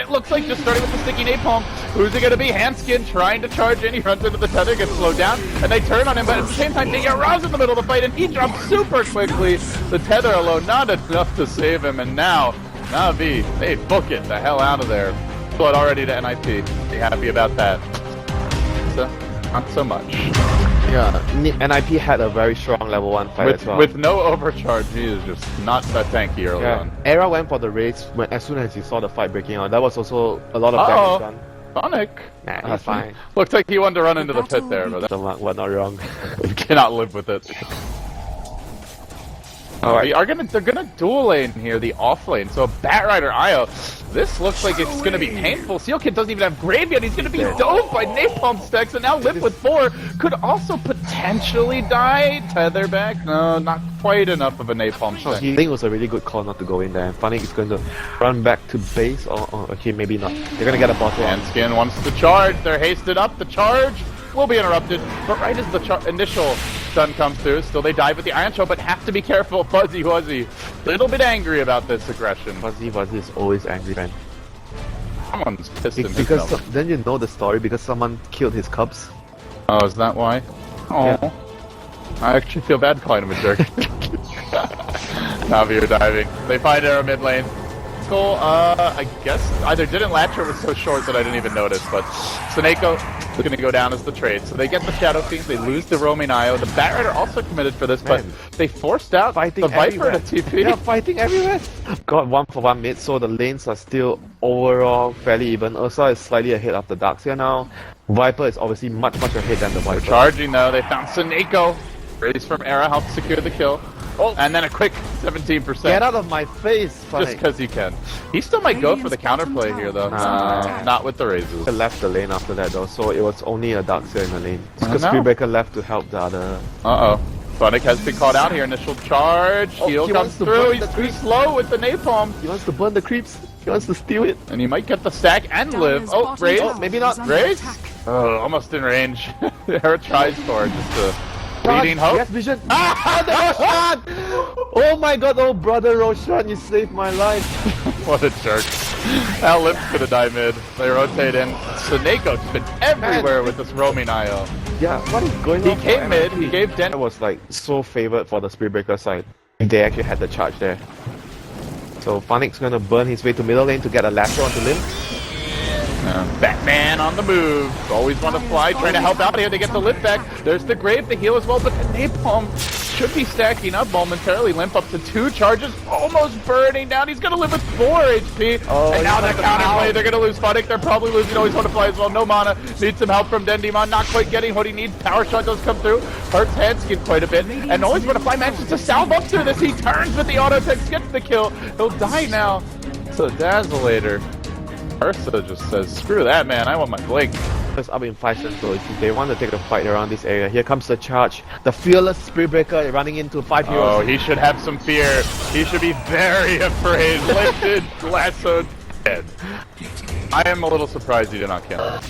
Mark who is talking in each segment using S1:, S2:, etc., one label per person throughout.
S1: it looks like, just starting with the sticky napalm. Who's it gonna be? Handskin trying to charge in, he runs into the tether, gets slowed down, and they turn on him, but at the same time, they get roused in the middle of the fight, and he drops super quickly. The tether alone, not enough to save him, and now, Na'Vi, they book it the hell out of there. Blood already to NiP. Be happy about that. So, not so much.
S2: Yeah, NiP had a very strong level 1 fight as well.
S1: With no overcharge, he is just not that tanky early on.
S2: Era went for the race as soon as he saw the fight breaking out. That was also a lot of damage done.
S1: Sonic!
S2: Nah, he's fine.
S1: Looked like he wanted to run into the pit there, but
S2: we're not wrong.
S1: we cannot live with it. Alright, they're gonna dual lane here, the off lane. So Batrider IO, this looks like it's gonna be painful. Sealkid doesn't even have grave yet. He's gonna be dove by napalm stacks, and now Lip with 4 could also potentially die. Tether back, no, not quite enough of a napalm stack.
S2: I think it was a really good call not to go in there. Funny is going to run back to base, or okay, maybe not. They're gonna get a bottle.
S1: Handskin wants to charge. They're hasted up. The charge will be interrupted, but right as the initial stun comes through, still they dive with the Iron Show, but have to be careful. Fuzzy Wuzzy, little bit angry about this aggression.
S2: Fuzzy Wuzzy is always angry, man.
S1: Someone's pissed in
S2: because then you know the story, because someone killed his cubs.
S1: Oh, is that why? Oh, yeah. I actually feel bad calling him a jerk. Na'Vi are diving. They find Arrow mid lane. Skull, I guess either didn't latch or was so short that I didn't even notice, but Snako is going to go down as the trade. So they get the Shadow Fiend, they lose the roaming IO. The Batrider also committed for this, but they forced out the Viper to TP.
S2: Yeah, fighting everywhere. Got 1-for-1 mid, so the lanes are still overall fairly even. Ursa is slightly ahead of the Darkseer now. Viper is obviously much ahead than the Viper.
S1: They're charging though, they found Snako. Raise from Era helps secure the kill. Oh, and then a quick 17%.
S2: Get out of my face,
S1: Just because he can. He still might go for the counterplay here, though. Not with the raises.
S2: He left the lane after that, though, so it was only a Darkseer in the lane. Because Speedbreaker left to help the other.
S1: Sonic has been called out here. Initial charge. Heal comes through. He's too slow with the napalm.
S2: He wants to burn the creeps. He wants to steal it.
S1: And he might get the stack and live. Oh, raise.
S2: Oh, maybe not.
S1: Raise? Oh, almost in range. Era tries for it, just to... Leading hope?
S2: Yes, vision! Ah, the Roshan! Oh my god, oh brother Roshan, you saved my life!
S1: What a jerk. Now Lip's gonna die mid. They rotate in. Snako's been everywhere with this roaming IO.
S2: Yeah, what is going on?
S1: He came mid, he gave Den.
S2: It was like so favored for the Speedbreaker side. They actually had the charge there. So Phoenix gonna burn his way to middle lane to get a lasso onto Limb.
S1: Batman on the move. Always want to fly, trying to help out here. They get the Limp back. There's the Grave, the heal as well, but the napalm should be stacking up momentarily. Limp up to 2 charges, almost burning down. He's going to live with 4 HP.
S2: Oh,
S1: and now the counterplay. They're going to lose Phonic. They're probably losing Always Want to Fly as well. No mana. Needs some help from Dendimon. Not quite getting what he needs. Power Shot does come through. Hurts Handskin quite a bit. And Always Want to Fly manages to salve up through this. He turns with the auto text, gets the kill. He'll die now. So Dazzleator. Ursa just says, screw that, man, I want my blink.
S2: It's up in 5 cents, so if they want to take a fight around this area. Here comes the charge. The fearless Speedbreaker running into 5 heroes.
S1: Oh, he should have some fear. He should be very afraid. Lifted, lassoed, dead. I am a little surprised he did not kill him.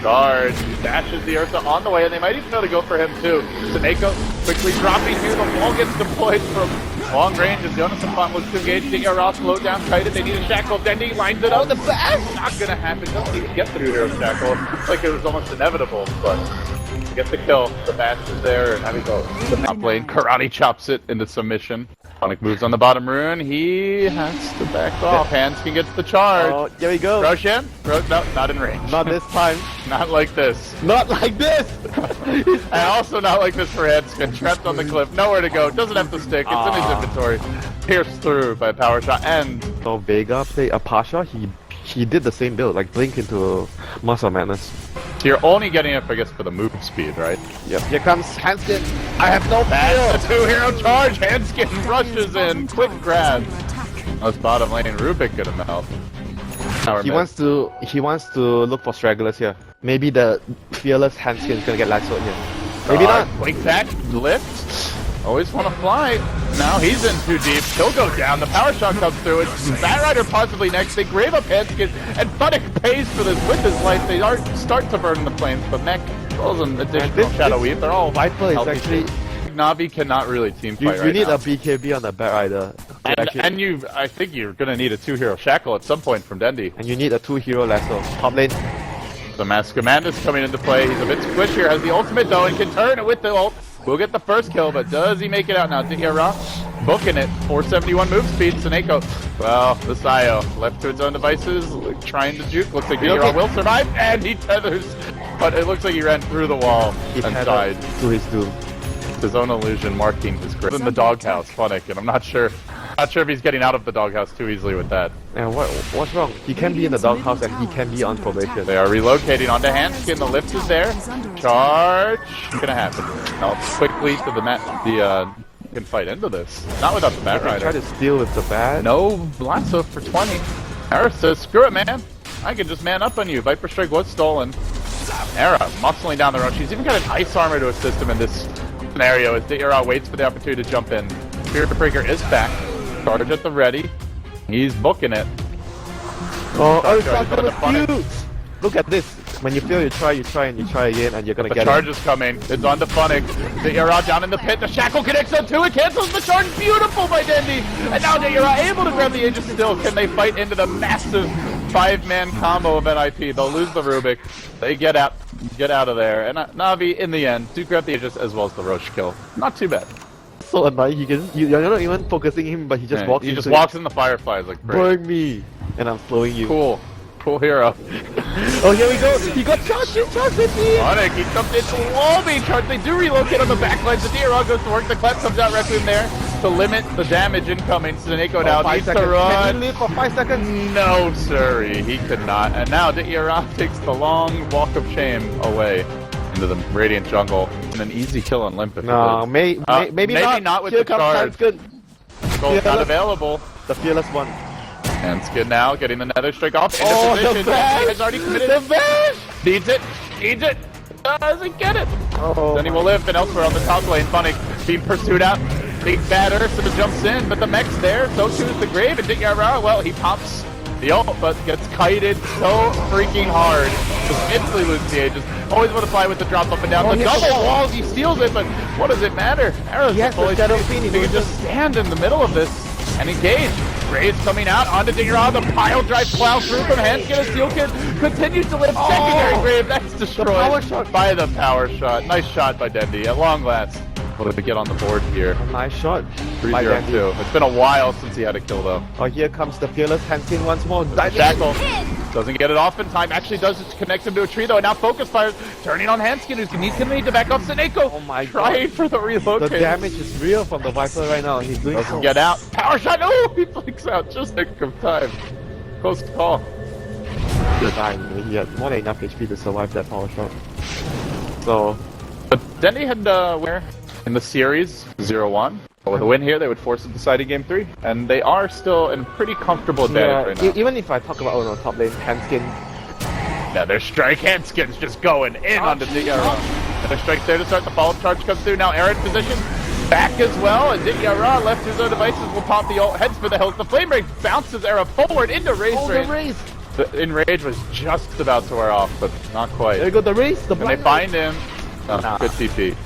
S1: Guard dashes the Ursa on the way, and they might even be able to go for him too. Snako quickly dropping here. The wall gets deployed from long range as Jonas and Font looks to engage. Digger Ross slowed down, kited. They need a shackle. Dendi lines it up. The bash! Not gonna happen. Doesn't even get through here. Shackle. Looks like it was almost inevitable, but get the kill. The bash is there, and having the top lane. Karate chops it into submission. Sonic moves on the bottom rune. He has to back off. Handskin gets the charge.
S2: Oh, there we go.
S1: Roshan? No, not in range.
S2: Not this time.
S1: Not like this.
S2: Not like this!
S1: And also not like this for Handskin. Trapped on the cliff. Nowhere to go. Doesn't have to stick. It's in his inventory. Pierced through by a power shot. And
S2: so Vega played a Pasha. He did the same build, like blink into Muscle Madness.
S1: So you're only getting it, I guess, for the move speed, right?
S2: Yep. Here comes Handskin. I have no
S1: fear. The 2-hero charge. Handskin rushes in. Quick grab. That's bottom lane. Rubik gonna melt.
S2: He wants to look for stragglers here. Maybe the fearless Handskin is gonna get lassoed here. Maybe not.
S1: Blink back. Lift. Always want to fly. Now he's in too deep. He'll go down. The power shot comes through. It's Batrider possibly next. They grave up Handskin, and Funic pays for this with his life. They start to burn the flames, but Mech rolls an additional Shadow Weave. They're all
S2: Viper is
S1: healthy.
S2: actually
S1: Na'Vi cannot really team fight
S2: You need
S1: now.
S2: a BKB on the back either.
S1: And I think you're gonna need a 2-hero shackle at some point from Dendi.
S2: And you need a 2-hero lasso. Top lane.
S1: The Mask Command is coming into play. He's a bit squishier, has the ultimate though, and can turn it with the ult. We'll get the first kill, but does he make it out now? Dihira booking it. 471 move speed. Seneko, well, this IO left to its own devices, trying to juke. Looks like Dihira will survive, and he tethers. But it looks like he ran through the wall and died.
S2: To his doom.
S1: His own illusion marking his grave in the doghouse, Funnick, and I'm not sure if he's getting out of the doghouse too easily with that.
S2: And what's wrong? He can be in the doghouse and he can be on probation.
S1: They are relocating onto Handskin. The lift is there. Charge. It's gonna happen. Now quickly to the mat. Can fight into this. Not without the Bat Rider.
S2: Try to steal with the bat.
S1: No lasso for 20. Harris says, screw it, man. I can just man up on you. Viper Strike was stolen. Era muscling down the road. She's even got an ice armor to assist him in this scenario as Era waits for the opportunity to jump in. Spirit Breaker is back. Charge at the ready. He's booking it.
S2: Oh,
S1: Charge
S2: it's not
S1: going
S2: gonna
S1: to
S2: fuse! Look at this. When you fail, you try again, and you're gonna
S1: The
S2: get
S1: charge
S2: it.
S1: is coming. It's on to Funnick. The Era down in the pit. The shackle connects on to it. Cancels the charge. Beautiful by Dendi. And now the Era able to grab the Aegis still. Can they fight into the massive 5-man combo of NiP? They'll lose the Rubik. They get out of there. And Na'Vi, in the end, do grab the Aegis as well as the Roche kill. Not too bad.
S2: So annoying. You're not even focusing him, but he just walks.
S1: He just walks in the fireflies like great.
S2: Burn me, and I'm slowing you.
S1: Cool hero.
S2: Oh, here we go. He got charged. He charged with me.
S1: Funnick, he jumped into wall being charged. They do relocate on the backline. The DRL goes to work. The clap comes out. Requiem there to limit the damage incoming. Seneko now needs to run.
S2: Can he live for 5 seconds?
S1: No, sirree, he could not. And now Dihira takes the long walk of shame away into the Radiant jungle. And an easy kill on Limp.
S2: No, maybe not.
S1: With
S2: Here
S1: the charge.
S2: Good.
S1: Gold's not available.
S2: The fearless one.
S1: Handskin now getting the Nether Strike off into
S2: The
S1: position.
S2: bash!
S1: He has already committed.
S2: The bash!
S1: Needs it. Doesn't get it.
S2: Oh,
S1: Then he will live, and elsewhere on the top lane, Funnick being pursued out. Big bad Ursa jumps in, but the mech's there. So too is the grave, and Dihira, well, he pops the ult, but gets kited so freaking hard. Just instantly loses the Aegis. Always want to fly with the drop up and down. The double walls, he steals it, but what does it matter? Arrow's fully he can just stand in the middle of this and engage. Raze coming out onto Dihira. The pile drive plow through from Handskin. A steel kid continues to live. Secondary grave, that's destroyed by the power shot. Nice shot by Dendi at long last. Able to get on the board here.
S2: Nice shot.
S1: 3-0-2. It's been a while since he had a kill though.
S2: Oh, here comes the fearless Handskin once more.
S1: Shackle doesn't get it off in time. Actually does connect him to a tree though. And now Focus Fires turning on Handskin, who's going to need to back up Seneko.
S2: Oh my
S1: Trying
S2: god.
S1: for the relocate.
S2: The damage is real from the Viper right now. He's doing
S1: Doesn't get out. Power shot. Oh, he flicks out just in nick of time. Close call.
S2: He had more than enough HP to survive that power shot. So,
S1: But Dendi had where in the series 0-1. But with a win here, they would force a deciding game 3, and they are still in pretty comfortable advantage right now.
S2: Even if I talk about top lane, Handskin.
S1: Yeah, their strike Handskin's just going in onto Dihira. And their strike there to start. The follow-up charge comes through. Now Aaron position back as well, and Dihira left his own devices will pop the ult, heads for the hills. The flame ray bounces Era forward into Raze. The enrage was just about to wear off, but not quite.
S2: There you go, the Raze.
S1: And they find him. Oh, good TP.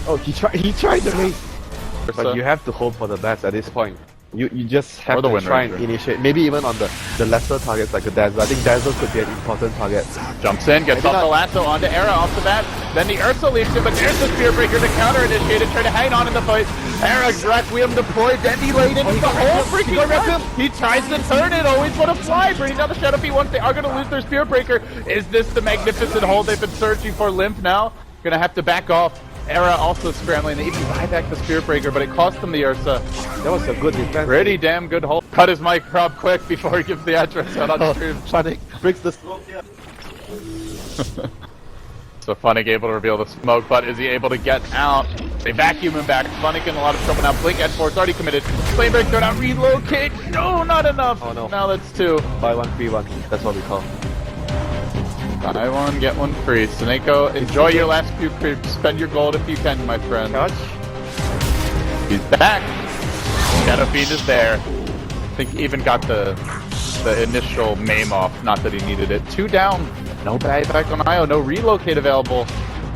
S2: Oh, he tried the Raze. But you have to hope for the best at this point. You just have to try and initiate. Maybe even on the lesser targets like the Dazzle. I think Dazzle could be an important target.
S1: Jumps in, gets off the lasso onto Era off the bat. Then the Ursa leaves him, but there's the Spear Breaker to counter initiate it, try to hang on in the fight. Era's Requiem deployed, Dendi laid into the whole freaking Requiem. He tries to turn it, always want to fly, bringing down the Shadow P once they are going to lose their Spear Breaker. Is this the magnificent hold they've been searching for? Limp now, gonna have to back off. Era also scrambling, they even buy back the Spear Breaker, but it cost them the Ursa.
S2: That was a good defense.
S1: Pretty damn good hold. Cut his mic prop quick before he gives the address out on stream.
S2: Funnick breaks the smoke.
S1: So Funnick able to reveal the smoke, but is he able to get out? They vacuum him back. Funnick in a lot of trouble now. Blink at 4, it's already committed. Flame break, throw down, relocate. No, not enough.
S2: Oh no.
S1: Now that's 2.
S2: Buy one, free one. That's what we call.
S1: Buy one, get one free. Seneko, enjoy your last few creeps. Spend your gold if you can, my friend.
S2: Charge.
S1: He's back. Shadow Fiend is there. I think he even got the initial maim off. Not that he needed it. 2 down. No buyback on IO. No relocate available.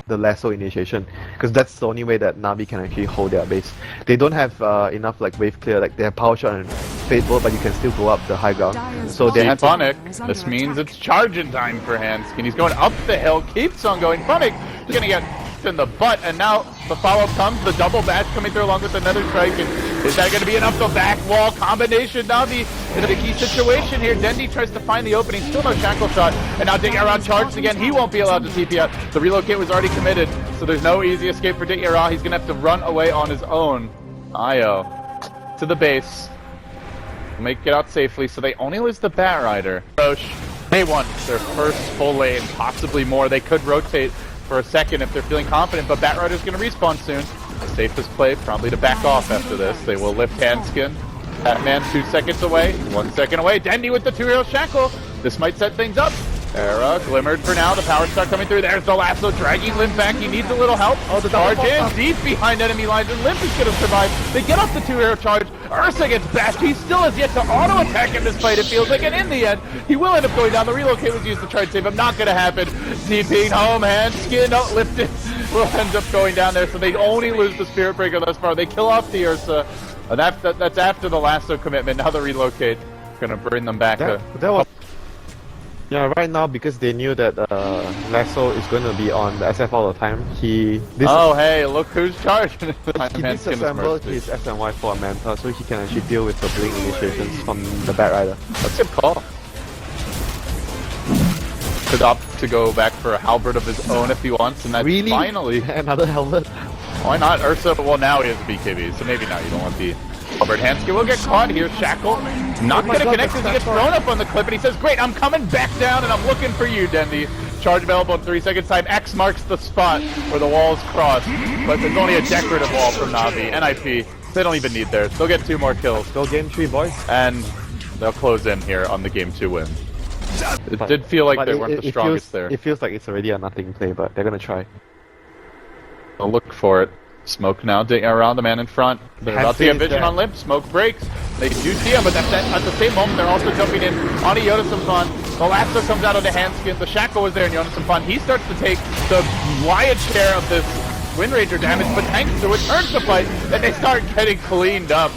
S2: the lasso initiation, because that's the only way that Na'Vi can actually hold their base. They don't have enough like wave clear, like they have power shot and fade bolt, but you can still go up the high ground. So they have
S1: Funnick. This means it's charging time for Hanskin. He's going up the hill, keeps on going. Funnick is gonna get in the butt, and now the follow-up comes, the double bash coming through along with another strike, and is that going to be enough? The back wall combination, Na'Vi in a key situation here. Dendi tries to find the opening, still no shackle shot, and now Diggyara charged again. He won't be allowed to TP out. The relocate was already committed, so there's no easy escape for Diggyara. He's going to have to run away on his own. Io to the base. Make it out safely, so they only lose the Batrider. Roche, they want their first full lane, possibly more. They could rotate for a second if they're feeling confident, but Batrider's going to respawn soon. The safest play, probably to back off after this. They will lift Hanskin. Batman 2 seconds away, 1 second away. Dendi with the 2-hero shackle. This might set things up. Era glimmered for now. The power star coming through. There's the lasso dragging Limp back. He needs a little help. Oh, the charge in deep behind enemy lines, and Limp is going to survive. They get off the 2-hero charge. Ursa gets bashed. He still has yet to auto attack in this fight, it feels like, and in the end, he will end up going down. The relocate was used to try and save him. Not going to happen. TPing home, Hanskin lifted. Will end up going down there, so they only lose the Spirit Breaker thus far. They kill off the Ursa. And that's after the lasso commitment. Now the relocate going to bring them back.
S2: Yeah, right now, because they knew that Lasso is going to be on the SF all the time, hey,
S1: look who's charging.
S2: he disassembled his SNY for a Manta, so he can actually deal with the blink initiations from the Batrider.
S1: That's a good call. Could opt to go back for a halberd of his own if he wants, and that's finally...
S2: Another halberd?
S1: Why not? Ursa, well, now he has BKB, so maybe now you don't want the... Albert Hanskin will get caught here. Shackle not going to connect as he gets thrown up on the clip, and he says, great, I'm coming back down, and I'm looking for you, Dendi. Charge available in 3 seconds time. X marks the spot where the walls cross, but there's only a decorative wall from Na'Vi. NiP, they don't even need theirs. They'll get 2 more kills.
S2: Go game 3, boys.
S1: And they'll close in here on the game 2 win. It did feel like they weren't the strongest there.
S2: It feels like it's already a nothing play, but they're going to try.
S1: They'll look for it. Smoke now around the man in front. They're about to get vision on Limp. Smoke breaks. They do see him, but at the same moment, they're also jumping in on a Yoda-Sampan. The lasso comes out of the Hanskin. The Shackle was there in Yoda-Sampan. He starts to take the lion's share of this Wind Ranger damage, but thanks to it, turns the fight, and they start getting cleaned up.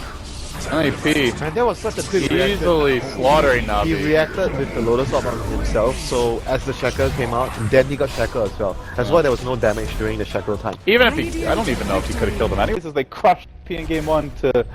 S1: NiP.
S2: And that was such a quick
S1: easily slaughtering Na'Vi.
S2: He reacted with the Lotus Orb on himself, so as the Shackle came out, then he got Shackle as well. That's why there was no damage during the Shackle time.
S1: Even if he, I don't even know if he could have killed him. Anyways, as they crushed P in game 1 to